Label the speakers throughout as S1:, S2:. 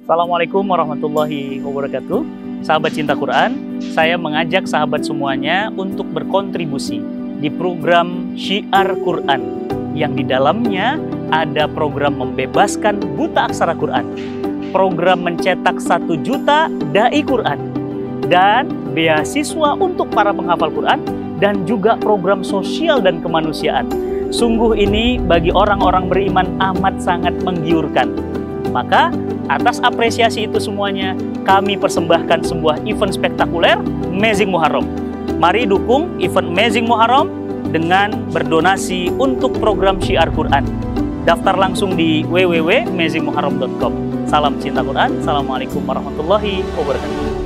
S1: Assalamualaikum warahmatullahi wabarakatuh. Sahabat cinta Quran, saya mengajak sahabat semuanya untuk berkontribusi di program Syiar Quran yang di dalamnya ada program membebaskan buta aksara Quran, program mencetak 1 juta dai Quran, dan beasiswa untuk para penghafal Quran, dan juga program sosial dan kemanusiaan. Sungguh ini bagi orang-orang beriman amat sangat menggiurkan. Maka atas apresiasi itu semuanya, kami persembahkan sebuah event spektakuler Amazing Muharram. Mari dukung event Amazing Muharram dengan berdonasi untuk program Syiar Quran. Daftar langsung di www.amazingmuharram.com. Salam cinta Quran. Assalamualaikum warahmatullahi wabarakatuh.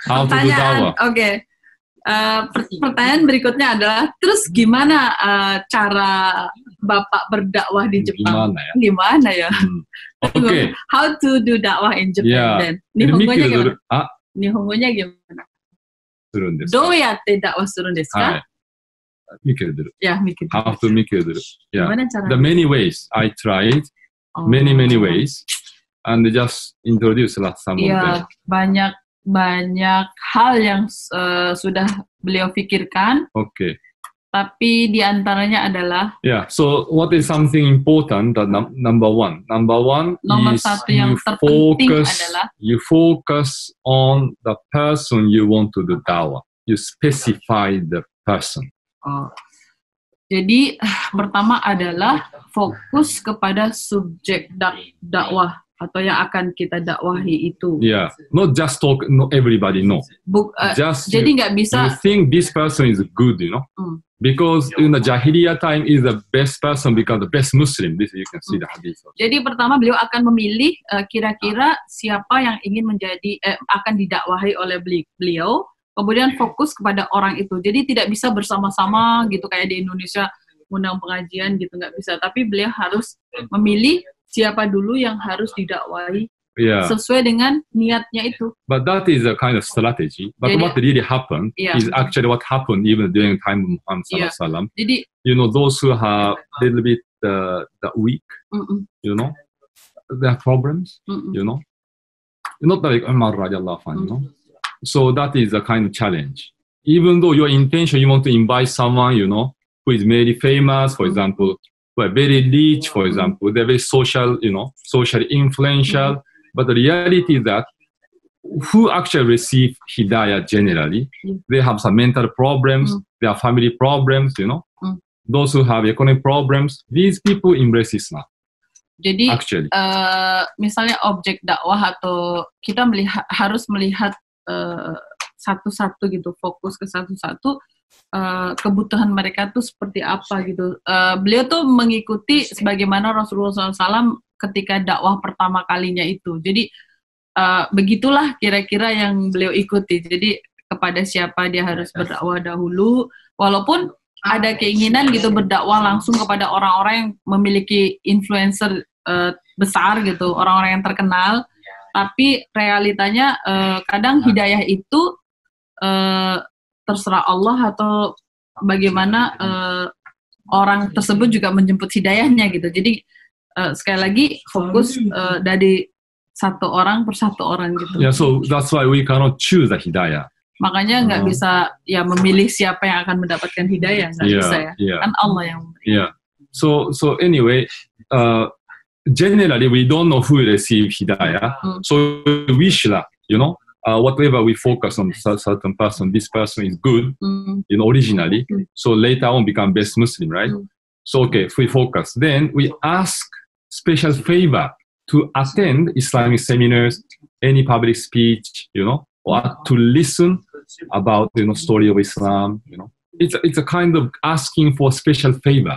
S2: Pertanyaan, pertanyaan berikutnya adalah, terus gimana cara Bapak berdakwah di Jepang? Gimana ya? How to do dakwah in Japan then? Nihongonya gimana? Nihongonya gimana? Doyatte dakwah surun desu ka?
S3: Mikiru.
S2: Ya, mikiru.
S3: How to mikiru.
S2: Gimana caranya?
S3: The many ways I tried, many ways, and just introduce some of them.
S2: Banyak hal yang sudah beliau pikirkan. Tapi diantaranya adalah.
S3: So what is something important? Number one
S2: nomor
S3: is
S2: satu yang terpenting adalah
S3: you focus on the person you want to do dawah. You specify the person.
S2: Jadi pertama adalah fokus kepada subjek dakwah atau yang akan kita dakwahi itu.
S3: Not just talk, not everybody know.
S2: Jadi nggak bisa.
S3: You think this person is good, because in the Jahiliyah time is the best person because the best Muslim. This you can see the hadith.
S2: Jadi pertama beliau akan memilih kira-kira siapa yang ingin menjadi akan didakwahi oleh beliau. Kemudian fokus kepada orang itu. Jadi tidak bisa bersama-sama gitu kayak di Indonesia undang pengajian gitu, nggak bisa. Tapi beliau harus memilih siapa dulu yang harus didakwahi sesuai dengan niatnya itu.
S3: But that is a kind of strategy. But what really happened is actually what happened even during time of Muhammad sallallahu alaihi wasallam.
S2: Jadi,
S3: those who have a little bit the weak, they have problems, not like Umar radiallahu anhu, So that is a kind of challenge. Even though your intention, you want to invite someone, who is very famous, for example, who are very rich, for example, they're very social, socially influential. But the reality is that who actually receive hidayah generally, they have some mental problems, they have family problems, those who have economic problems, these people embrace Islam.
S2: Jadi, misalnya objek dakwah atau kita harus melihat satu-satu gitu, fokus ke satu-satu kebutuhan mereka tuh seperti apa gitu. Beliau tuh mengikuti sebagaimana Rasulullah SAW ketika dakwah pertama kalinya itu. Jadi begitulah kira-kira yang beliau ikuti. Jadi kepada siapa dia harus berdakwah dahulu, walaupun ada keinginan gitu berdakwah langsung kepada orang-orang yang memiliki influencer besar gitu, orang-orang yang terkenal. Tapi realitanya kadang hidayah itu terserah Allah atau bagaimana orang tersebut juga menjemput hidayahnya gitu. Jadi sekali lagi fokus dari satu orang per satu orang gitu.
S3: So that's why we cannot choose the hidayah.
S2: Makanya nggak bisa memilih siapa yang akan mendapatkan hidayah, nggak bisa ya. Kan Allah yang memberi.
S3: So anyway, generally we don't know who receive hidayah. So we should, whatever we focus on certain person, this person is good, originally. So later on become best Muslim, right? So if we focus, then we ask special favor to attend Islamic seminars, any public speech, or to listen about story of Islam. It's a kind of asking for special favor.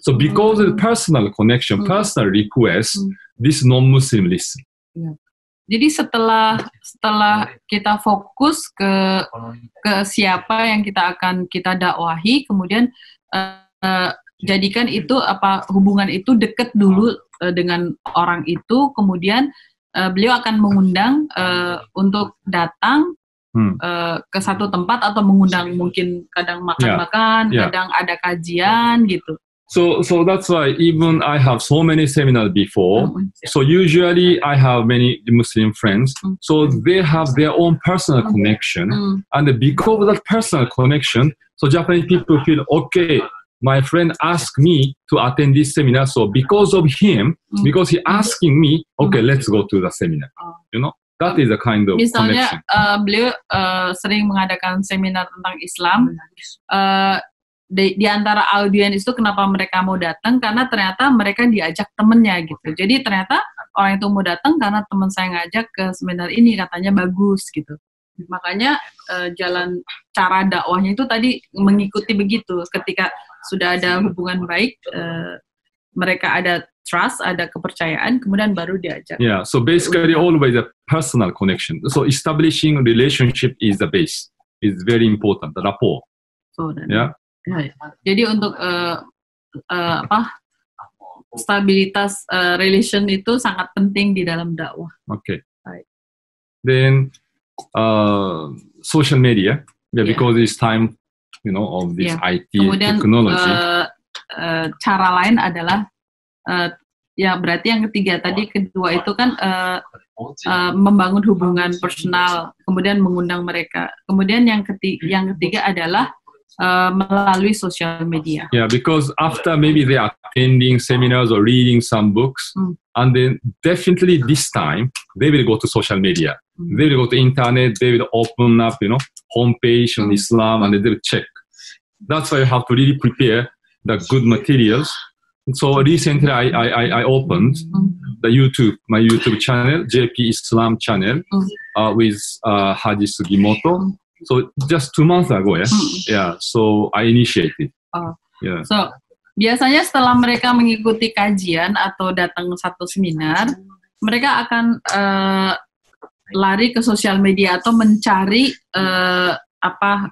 S3: So because of the personal connection, personal request, this non-Muslim listen.
S2: Jadi setelah kita fokus ke siapa yang kita dakwahi, kemudian jadikan itu hubungan itu dekat dulu dengan orang itu, kemudian beliau akan mengundang untuk datang ke satu tempat atau mengundang mungkin kadang makan-makan, kadang ada kajian gitu.
S3: So that's why even I have so many seminars before. So usually I have many Muslim friends. So they have their own personal connection. And because of that personal connection, so Japanese people feel, okay, my friend asked me to attend this seminar. So because of him, because he asking me, okay, let's go to the seminar. You know, that is a kind of
S2: misalnya,
S3: connection.
S2: Beliau sering mengadakan seminar tentang Islam. Di antara audiens itu kenapa mereka mau datang, karena ternyata mereka diajak temennya gitu. Jadi ternyata orang itu mau datang karena teman saya ngajak ke seminar ini, katanya bagus gitu. Makanya jalan cara dakwahnya itu tadi mengikuti begitu. Ketika sudah ada hubungan baik, mereka ada trust, ada kepercayaan, kemudian baru diajak.
S3: Yeah, so basically always a personal connection. So establishing a relationship is the base. It's very important, the rapport. Yeah.
S2: Jadi untuk stabilitas relation itu sangat penting di dalam dakwah.
S3: Okay. Then social media, because it's time, you know, of this IT
S2: kemudian,
S3: technology.
S2: Cara lain adalah ya berarti yang ketiga tadi, kedua itu kan membangun hubungan personal, kemudian mengundang mereka. Kemudian yang ketiga adalah melalui social media.
S3: Yeah, because after maybe they are attending seminars or reading some books, and then definitely this time they will go to social media. They will go to internet. They will open up, you know, homepage on Islam, and they will check. That's why you have to really prepare the good materials. So recently I opened my YouTube channel, JP Islam channel, with Haji Sugimoto. So just 2 months ago, so I initiated.
S2: So biasanya setelah mereka mengikuti kajian atau datang satu seminar, mereka akan lari ke sosial media atau mencari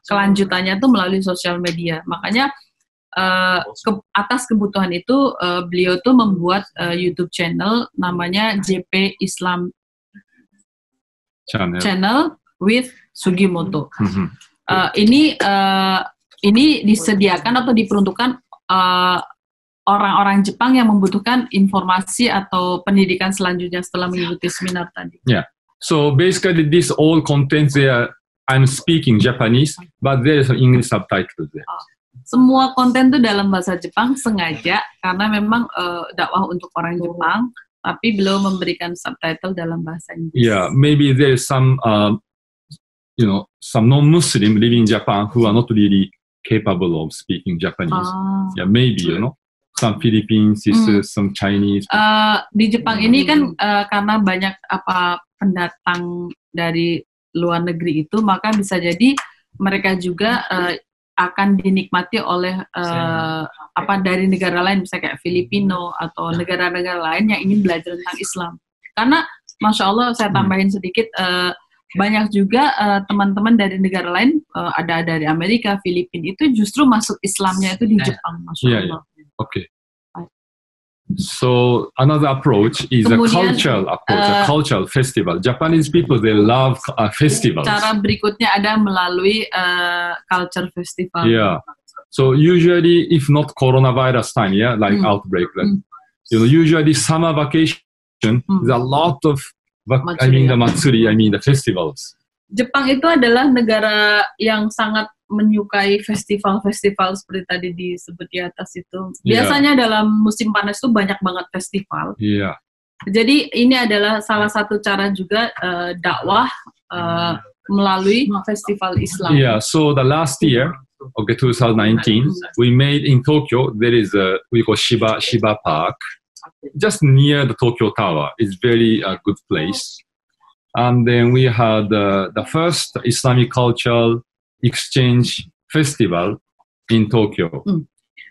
S2: kelanjutannya itu melalui sosial media. Makanya atas kebutuhan itu beliau tuh membuat YouTube channel namanya JP Islam channel with Sugimoto. Ini disediakan atau diperuntukkan orang-orang Jepang yang membutuhkan informasi atau pendidikan selanjutnya setelah mengikuti seminar tadi.
S3: Yeah. So basically this all contains there. I'm speaking Japanese, but there is an English subtitle there.
S2: Semua konten itu dalam bahasa Jepang sengaja karena memang dakwah untuk orang Jepang, tapi belum memberikan subtitle dalam bahasa Inggris.
S3: Yeah, maybe there is some some non-Muslim living in Japan who are not really capable of speaking Japanese. Yeah, maybe, some Philippine sisters, some Chinese.
S2: Di Jepang ini kan karena banyak pendatang dari luar negeri itu, maka bisa jadi mereka juga akan dinikmati oleh dari negara lain, misalnya kayak Filipino atau negara-negara lain yang ingin belajar tentang Islam. Karena, Masya Allah, saya tambahin sedikit, banyak juga teman-teman dari negara lain, ada dari Amerika, Filipina, itu justru masuk Islamnya itu di Jepang, Masya Allah.
S3: Yeah. Okay. So another approach is a cultural approach, a cultural festival. Japanese people, they love festivals.
S2: Cara berikutnya ada melalui culture festival.
S3: Yeah. So usually, if not coronavirus time, outbreak, usually summer vacation, there's a lot of the matsuri, the festivals.
S2: Jepang itu adalah negara yang sangat menyukai festival-festival seperti tadi disebut di atas itu. Biasanya dalam musim panas itu banyak banget festival.
S3: Yeah.
S2: Jadi ini adalah salah satu cara juga dakwah melalui festival Islam.
S3: Yeah, so the last year, 2019, we made in Tokyo, there is we call Shiba Park, just near the Tokyo Tower. It's very good place. And then we had the first Islamic cultural exchange festival in Tokyo.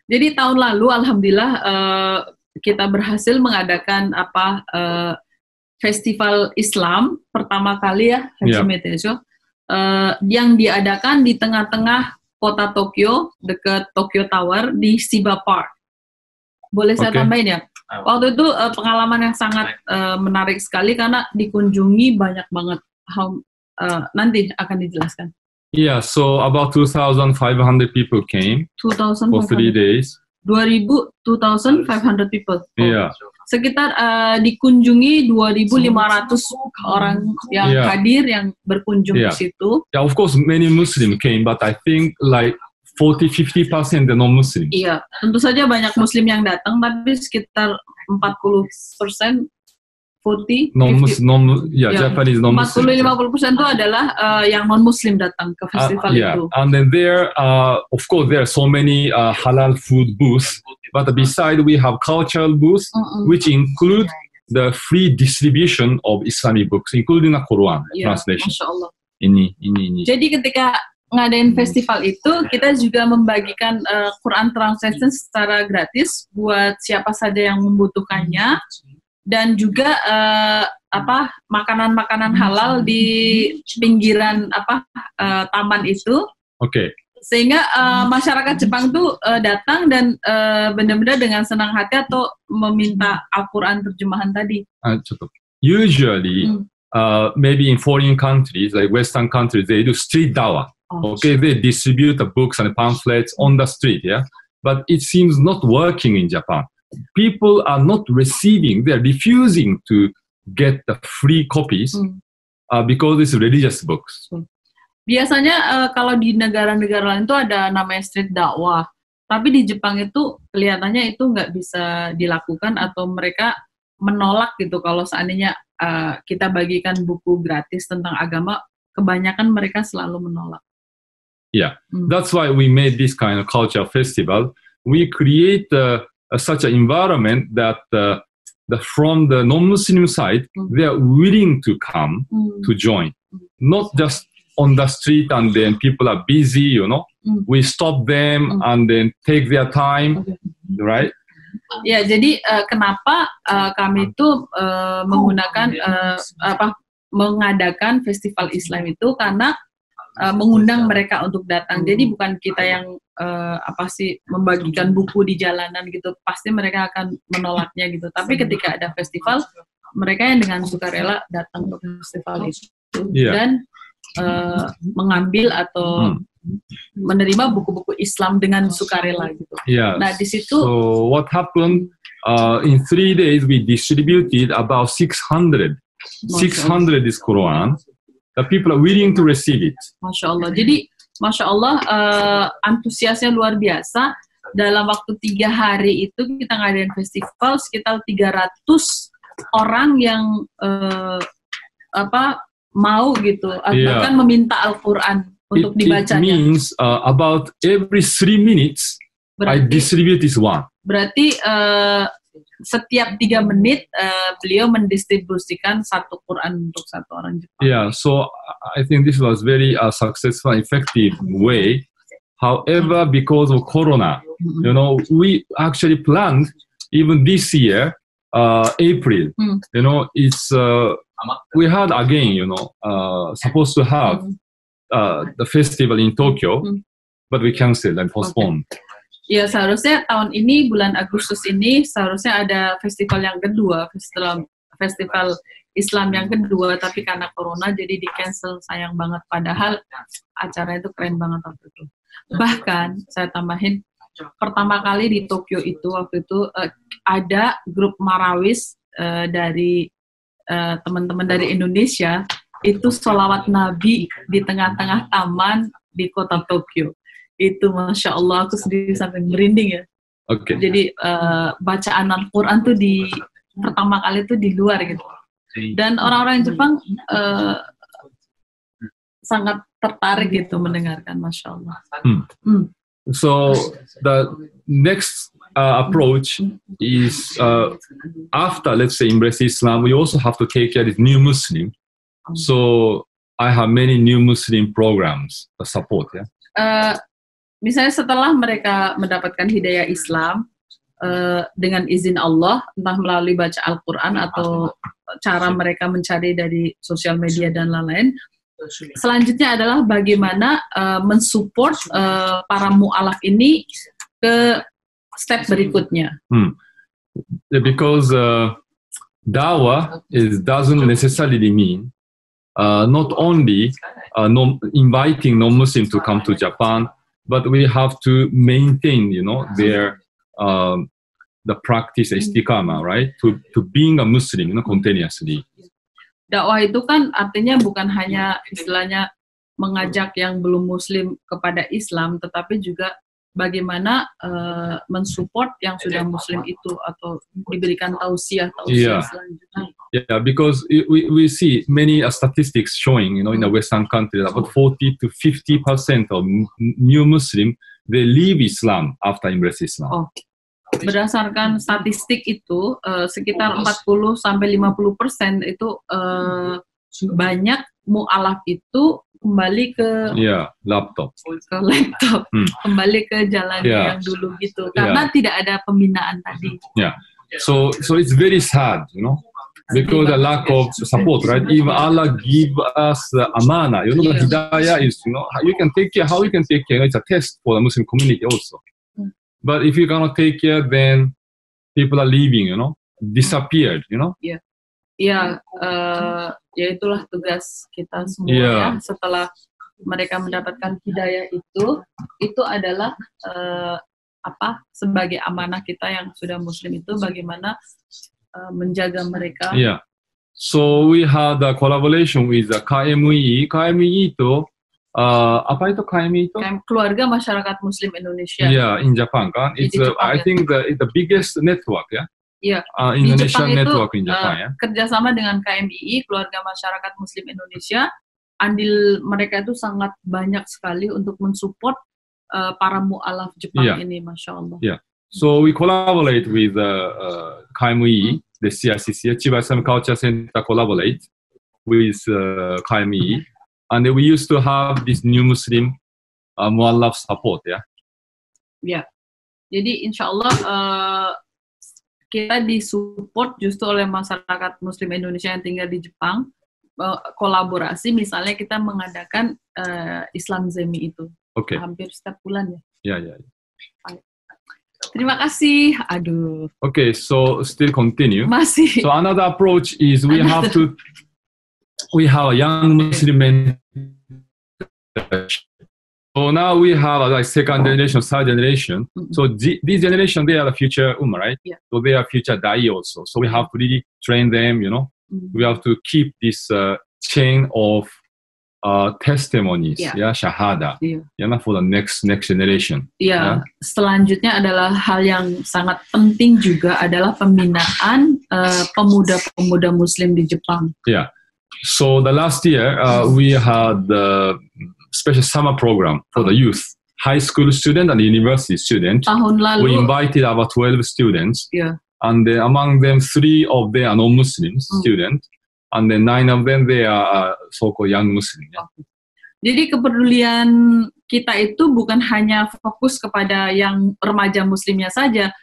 S2: Jadi tahun lalu, alhamdulillah, kita berhasil mengadakan festival Islam pertama kali Haji Metejo, yang diadakan di tengah-tengah kota Tokyo, dekat Tokyo Tower di Shiba Park. Boleh saya tambahin ya? Waktu itu pengalaman yang sangat menarik sekali karena dikunjungi banyak banget nanti akan dijelaskan.
S3: Yeah, so about 2,500 people came for 3 days.
S2: 2,500 people.
S3: Yeah.
S2: Sekitar dikunjungi 2.500 orang yang hadir, yang berkunjung di situ.
S3: Yeah, of course many Muslim came, but I think like 40-50% the non-Muslim.
S2: Iya, tentu saja banyak Muslim yang datang, tapi sekitar 40%, 40,
S3: Japanese non-Muslim.
S2: 40-50% itu adalah yang non-Muslim datang ke festival itu.
S3: And then there, of course, there are so many halal food booths. But beside, we have cultural booths, which include the free distribution of Islamic books, including the Quran translation.
S2: Masya Allah.
S3: Ini.
S2: Jadi ketika ngadain festival itu, kita juga membagikan Quran translation secara gratis buat siapa saja yang membutuhkannya. Dan juga makanan-makanan halal di pinggiran taman itu.
S3: Oke.
S2: Sehingga masyarakat Jepang tuh datang dan benar-benar dengan senang hati atau meminta Al-Quran terjemahan tadi.
S3: Usually, maybe in foreign countries like Western countries, they do street dawah. Okay, they distribute the books and pamphlets on the street. Yeah, but it seems not working in Japan. People are not receiving, they are refusing to get the free copies because it's religious books.
S2: Biasanya kalau di negara-negara lain itu ada namanya street dakwah, tapi di Jepang itu kelihatannya itu nggak bisa dilakukan atau mereka menolak gitu kalau seandainya kita bagikan buku gratis tentang agama, kebanyakan mereka selalu menolak.
S3: Yeah, that's why we made this kind of culture festival. We create such an environment that from the non-Muslim side, they are willing to come to join. Not just on the street and then people are busy, We stop them and then take their time, right?
S2: Ya, jadi kenapa kami itu mengadakan festival Islam itu karena mengundang mereka untuk datang. Jadi bukan kita yang membagikan buku di jalanan gitu, pasti mereka akan menolaknya gitu. Tapi ketika ada festival, mereka yang dengan sukarela datang ke festival itu dan mengambil atau menerima buku-buku Islam dengan sukarela gitu. Nah di situ.
S3: So what happened in 3 days we distributed about 600 this Quran. The people are willing to receive it.
S2: Masya Allah. Jadi Masya Allah, antusiasnya luar biasa. Dalam waktu 3 hari itu kita ngadain festival, sekitar 300 orang yang mau gitu, bahkan meminta Al-Quran untuk dibacanya.
S3: It means about every 3 minutes, I distribute this one.
S2: Berarti setiap 3 menit beliau mendistribusikan satu Quran untuk satu orang Jepang.
S3: Yeah, so I think this was very successful, effective way. However, because of Corona, we actually planned even this year, April. It's we had again, supposed to have the festival in Tokyo, but we canceled and postponed.
S2: Ya, seharusnya tahun ini, bulan Agustus ini, seharusnya ada festival yang kedua, festival Islam yang kedua, tapi karena Corona jadi di-cancel, sayang banget. Padahal acara itu keren banget waktu itu. Bahkan, saya tambahin, pertama kali di Tokyo itu, waktu itu ada grup Marawis dari teman-teman dari Indonesia, itu sholawat Nabi di tengah-tengah taman di kota Tokyo. Itu Masya Allah, aku sendiri sampai merinding ya.
S3: Okay.
S2: Jadi bacaan Al-Quran tuh pertama kali tuh di luar gitu. Dan orang-orang Jepang sangat tertarik gitu mendengarkan, Masya Allah.
S3: So the next approach is after, let's say, embrace Islam, we also have to take care of new Muslim. So I have many new Muslim programs to support. Yeah.
S2: Misalnya setelah mereka mendapatkan hidayah Islam dengan izin Allah, entah melalui baca Al-Quran atau cara mereka mencari dari sosial media dan lain-lain, selanjutnya adalah bagaimana mensupport para mu'alaf ini ke step berikutnya.
S3: Because dawah doesn't necessarily mean not only inviting non-Muslim to come to Japan, but we have to maintain, their the practice istiqamah, right? To being a Muslim, continuously.
S2: Dakwah itu kan artinya bukan hanya istilahnya mengajak yang belum Muslim kepada Islam, tetapi juga bagaimana mensupport yang sudah Muslim itu atau diberikan tausiah selanjutnya.
S3: Yeah, because we see many statistics showing, in the Western countries, about 40 to 50% of new Muslim, they leave Islam after embrace Islam.
S2: Berdasarkan statistik itu, sekitar 40 sampai 50% itu banyak mu'alaf itu kembali ke
S3: laptop,
S2: kembali ke jalan yang dulu gitu, karena tidak ada pembinaan tadi.
S3: So it's very sad, because the lack of support, right? Even Allah give us the amana, the hidayah is, you can take care. How you can take care? It's a test for the Muslim community also. But if you cannot take care, then people are leaving, disappeared,
S2: Ya itulah tugas kita semua ya. Setelah mereka mendapatkan hidayah itu adalah sebagai amanah kita yang sudah Muslim itu bagaimana menjaga mereka.
S3: So we had a collaboration with the KMI. KMI itu apa itu KMI itu?
S2: Keluarga Masyarakat Muslim Indonesia.
S3: In Japan kan. It's I think the biggest network Indonesian network in Japan
S2: kerjasama dengan KMII, Keluarga Masyarakat Muslim Indonesia. Andil mereka itu sangat banyak sekali untuk mensupport para mu'alaf Jepang ini, Masya Allah.
S3: So we collaborate with KMII, the CICC, Chiba Islamic Culture Center collaborate with KMII. And we used to have this new Muslim mu'alaf support,
S2: Jadi insya Allah kita disupport justru oleh masyarakat Muslim Indonesia yang tinggal di Jepang, kolaborasi, misalnya kita mengadakan Islam Zemi itu, hampir setiap bulan ya. Terima kasih. Aduh.
S3: So still continue.
S2: Masih.
S3: So another approach is we have a young Muslim men. So now we have like second generation, third generation. So this generation, they are the future ummah, right? So they are future da'i also. So we have to really train them, We have to keep this chain of testimonies, shahada, for the next generation.
S2: Selanjutnya adalah hal yang sangat penting juga adalah pembinaan pemuda-pemuda Muslim di Jepang.
S3: So the last year we had special summer program for the youth, high school student and university student.
S2: Tahun lalu,
S3: we invited about 12 students, and among them 3 of them are non-Muslim students, and then 9 of them they are so-called young Muslim.
S2: Jadi kepedulian kita itu bukan hanya fokus kepada yang remaja Muslimnya saja,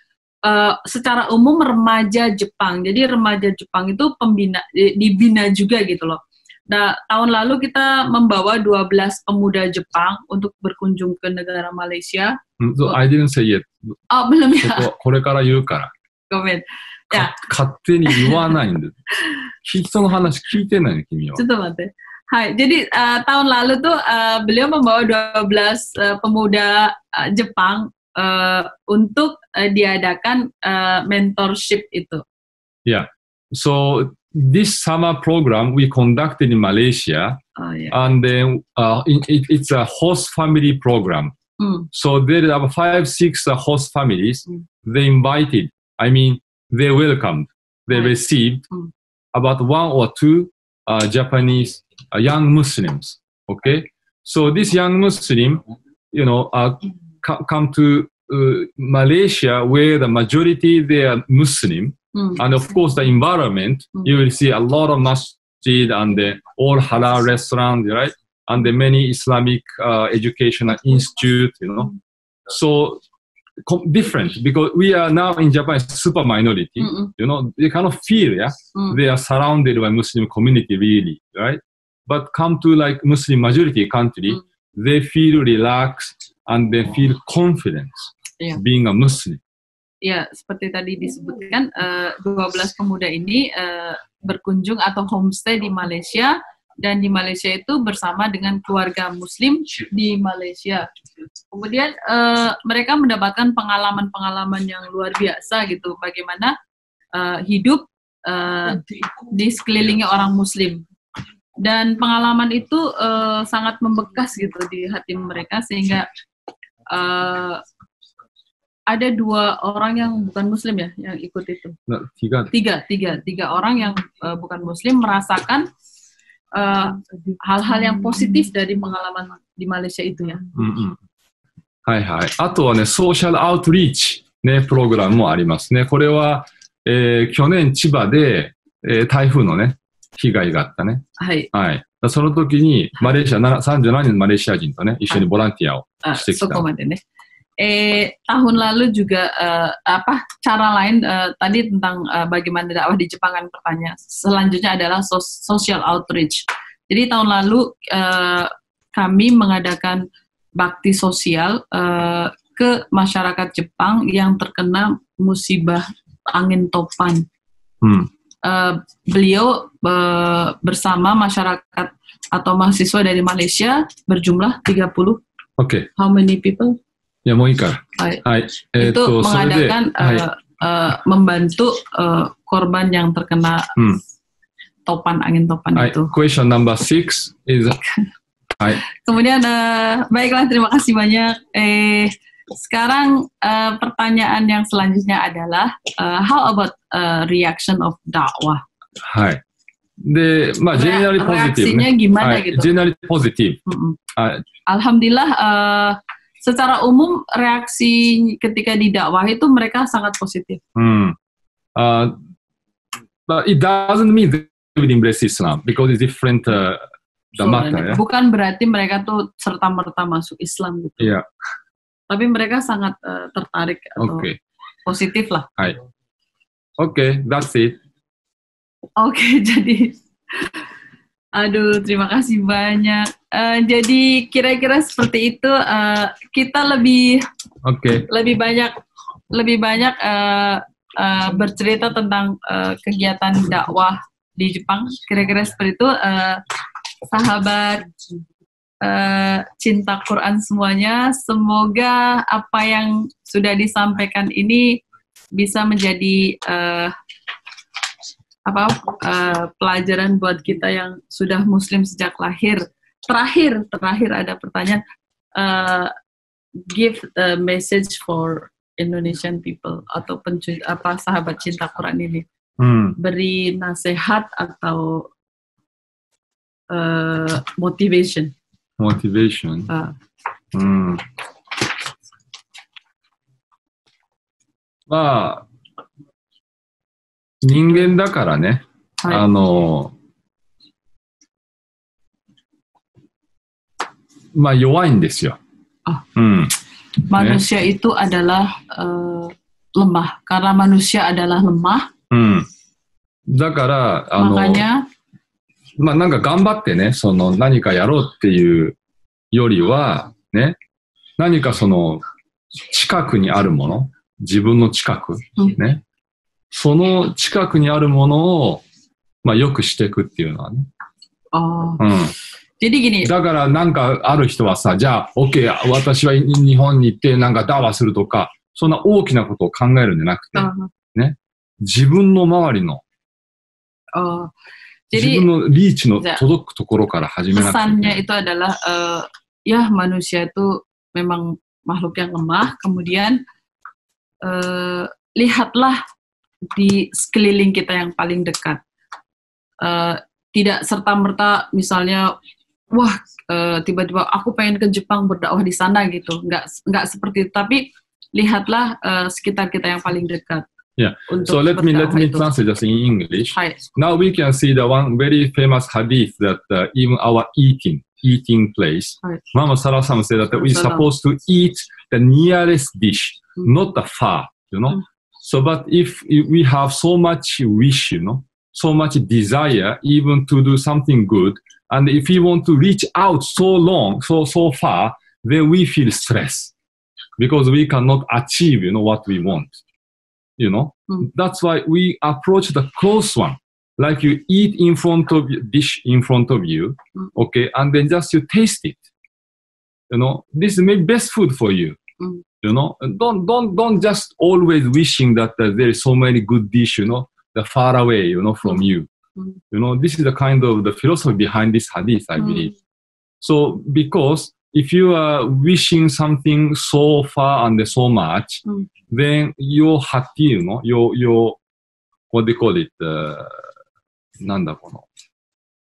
S2: secara umum remaja Jepang. Jadi remaja Jepang itu dibina juga gitu loh. Nah, tahun lalu kita membawa 12 pemuda Jepang untuk berkunjung ke negara Malaysia.
S3: So I didn't say yet.
S2: Belum ya.
S3: これから言うから。
S2: ごめん。
S3: 勝手に言わないんだ。人の話聞いてないの君は。
S2: ちょっと待って。Jadi tahun lalu tuh beliau membawa 12 pemuda Jepang untuk diadakan mentorship itu.
S3: So this summer program we conducted in Malaysia, and then it's a host family program. So there are 5-6 host families. They invited, they welcomed, they received about 1 or 2 Japanese young Muslims. So this young Muslim, come to Malaysia, where the majority they are Muslim. And of course, the environment, you will see a lot of masjid and all halal restaurants, right? And many Islamic educational institutes, So different, because we are now in Japan, super minority. You kind of feel, they are surrounded by Muslim community, really, right? But come to like Muslim majority country, they feel relaxed and they feel confidence being a Muslim.
S2: Ya, seperti tadi disebutkan, 12 pemuda ini berkunjung atau homestay di Malaysia dan di Malaysia itu bersama dengan keluarga Muslim di Malaysia. Kemudian mereka mendapatkan pengalaman-pengalaman yang luar biasa gitu, bagaimana hidup di sekelilingi orang Muslim. Dan pengalaman itu sangat membekas gitu di hati mereka, sehingga ada 2 orang yang bukan Muslim ya yang ikut itu. Tiga orang yang bukan Muslim merasakan hal-hal yang positif dari pengalaman di Malaysia itu ya.
S3: はいはい。あとはね、ソーシャルアウトリーチ、ね、プログラムもありますね。これは、去年千葉で、台風のね、被害があったね。
S2: はい。
S3: はい。その時に、マレーシア、37人のマレーシア人とね、一緒にボランティアをしてきた。
S2: そこまでね。Tahun lalu juga cara lain tadi tentang bagaimana dakwah di Jepang kan pertanyaan. Selanjutnya adalah social outreach. Jadi tahun lalu kami mengadakan bakti sosial ke masyarakat Jepang yang terkena musibah angin topan. Beliau bersama masyarakat atau mahasiswa dari Malaysia berjumlah 30.
S3: Okay.
S2: How many people?
S3: Ya, mau ikut. Hai.
S2: Itu mengadakan membantu korban yang terkena topan angin topan itu.
S3: Question number 6 is.
S2: Kemudian baiklah, terima kasih banyak. Sekarang pertanyaan yang selanjutnya adalah how about reaction of dakwah?
S3: Hai. De, generally positive.
S2: Reaksinya gimana gitu?
S3: Generally positive.
S2: Alhamdulillah. Secara umum reaksi ketika didakwah itu mereka sangat positif.
S3: But it doesn't mean they will embrace Islam because it's different the matter. Ya?
S2: Bukan berarti mereka tuh serta-merta masuk Islam gitu.
S3: Yeah.
S2: Tapi mereka sangat tertarik atau positif lah.
S3: Okay, that's it.
S2: Oke, jadi aduh, terima kasih banyak. Jadi kira-kira seperti itu. Kita lebih banyak bercerita tentang kegiatan dakwah di Jepang. Kira-kira seperti itu. Sahabat cinta Quran semuanya, semoga apa yang sudah disampaikan ini bisa menjadi pelajaran buat kita yang sudah Muslim sejak lahir. Terakhir ada pertanyaan, give the message for Indonesian people atau sahabat cinta Quran ini, beri nasihat atau motivation.
S3: Ma, 人間だからね、まあ弱いんですよ。
S2: Manusia itu adalah lemah, karena manusia adalah lemah.
S3: だから、
S2: makanya,
S3: まあなんか頑張ってね、その何かやろうっていうよりは、ね、何かその近くにあるもの、自分の近く、ね、その近くにあるものを、まあ良くしていくっていうのはね。
S2: Jadi gini.
S3: だからなんかある人はさ、じゃあ、OK、私は日本に行ってなんかダワするとか、そんな大きなことを考えるんじゃなくて、ね、自分の周りの、自分のリーチの届くところから始めなくて。
S2: Pesannya itu adalah, ya manusia itu memang makhluk yang lemah, kemudian lihatlah di sekeliling kita yang paling dekat. Tidak serta-merta misalnya, wah tiba-tiba aku pengen ke Jepang berdakwah di sana gitu. Nggak seperti itu, tapi lihatlah sekitar kita yang paling dekat.
S3: Yeah. So let me translate just in English. Now we can see the one very famous hadith that even our eating place. Mama Sarasam said that we're supposed to eat the nearest dish, not the far, you know. So but if we have so much wish, you know, so much desire even to do something good, and if we want to reach out so far, then we feel stress because we cannot achieve, you know, what we want. You know, that's why we approach the close one like you eat in front of dish in front of you, okay, and then just you taste it. You know, this is maybe best food for you. You know, and don't just always wishing that there is so many good dish, you know, they're far away, you know, from you. You know, this is the kind of the philosophy behind this hadith, I believe. So, because if you are wishing something so far and so much, then your hati, you know, your what they call it,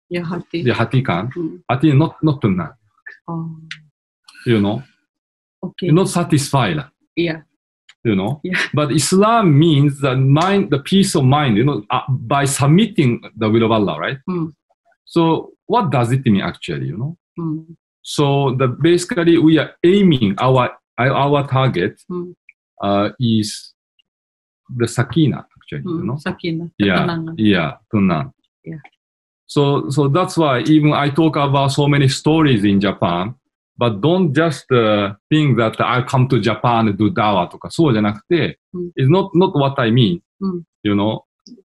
S2: Your hati.
S3: The hati kan, hati not tenang. You know,
S2: Okay.
S3: not satisfied.
S2: Yeah.
S3: You know,
S2: Yeah.
S3: but Islam means that mind, the peace of mind, you know, by submitting the will of Allah, right? So what does it mean actually, you know? So basically we are aiming, our target is the sakina actually, you know?
S2: Sakinah,
S3: Yeah,
S2: ketenangan.
S3: yeah, tenang.
S2: Yeah.
S3: So that's why even I talk about so many stories in Japan, but don't just think that I come to Japan and do dawah とかそうじゃなくて、it's not what I mean. You know,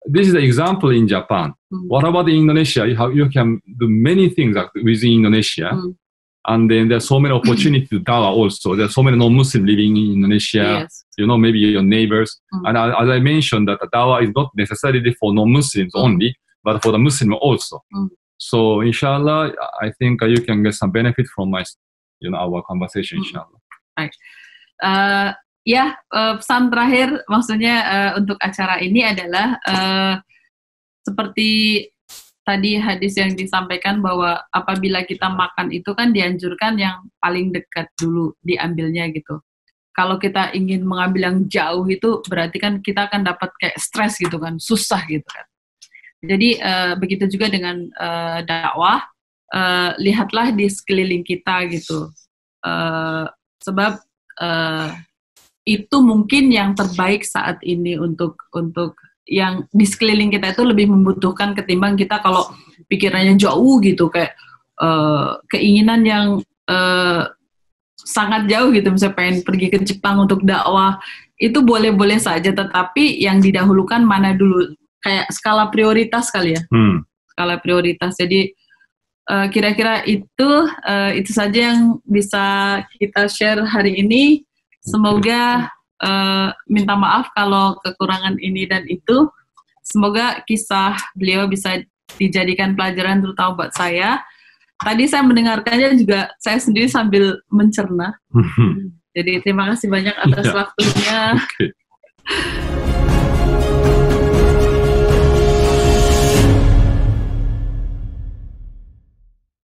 S3: this is an example in Japan. What about in Indonesia? You can do many things within Indonesia. And then there's so many opportunities to dawah also. There's so many non-Muslims living in Indonesia.
S2: Yes.
S3: You know, maybe your neighbors. And as I mentioned, that the dawah is not necessarily for non-Muslims only, but for the Muslim also. So inshallah, I think you can get some benefit from our conversation, inshallah.
S2: Baik. Pesan terakhir maksudnya untuk acara ini adalah seperti tadi hadis yang disampaikan bahwa apabila kita makan itu kan dianjurkan yang paling dekat dulu diambilnya gitu. Kalau kita ingin mengambil yang jauh itu berarti kan kita akan dapat kayak stres gitu kan, susah gitu kan. Jadi begitu juga dengan dakwah, lihatlah di sekeliling kita gitu. Sebab itu mungkin yang terbaik saat ini untuk yang di sekeliling kita itu lebih membutuhkan ketimbang kita kalau pikirannya jauh gitu, kayak keinginan yang sangat jauh gitu, misalnya pengen pergi ke Jepang untuk dakwah, itu boleh-boleh saja, tetapi yang didahulukan mana dulu, kayak skala prioritas kali ya, skala prioritas. Jadi kira-kira itu saja yang bisa kita share hari ini. Semoga minta maaf kalau kekurangan ini dan itu. Semoga kisah beliau bisa dijadikan pelajaran terutama buat saya. Tadi saya mendengarkannya juga saya sendiri sambil mencerna. Jadi terima kasih banyak atas waktunya.